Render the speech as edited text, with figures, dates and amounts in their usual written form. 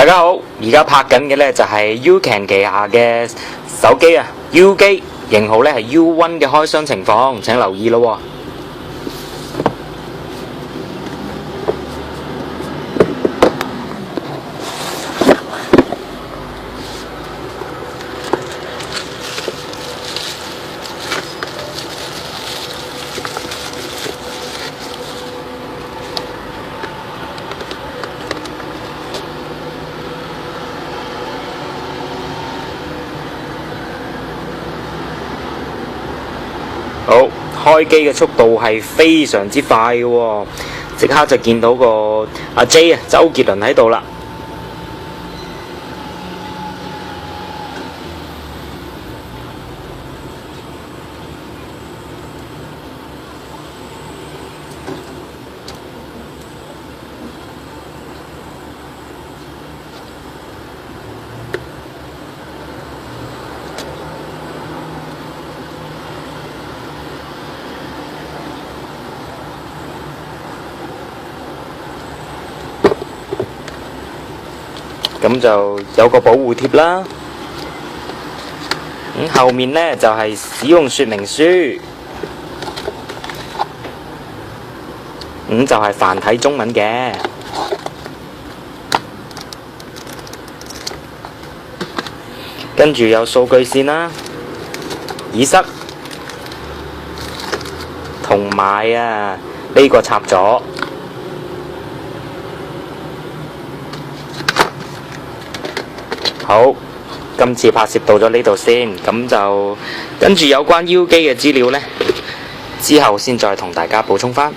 大家好，而家拍緊嘅呢就係 YouCam 旗下嘅手機啊 ，U 機型號呢係 U1 嘅開箱情況，請留意咯。好，開機嘅速度係非常之快嘅喎，即刻就見到個阿 J 啊，周杰倫喺度啦。咁就有個保護貼啦，後面呢就係使用說明書，就係繁體中文嘅，跟住有數據線啦、耳塞，同埋呢個插座。好，今次拍攝到咗呢度先，咁就跟住有關 U 機嘅資料呢，之後先再同大家補充返。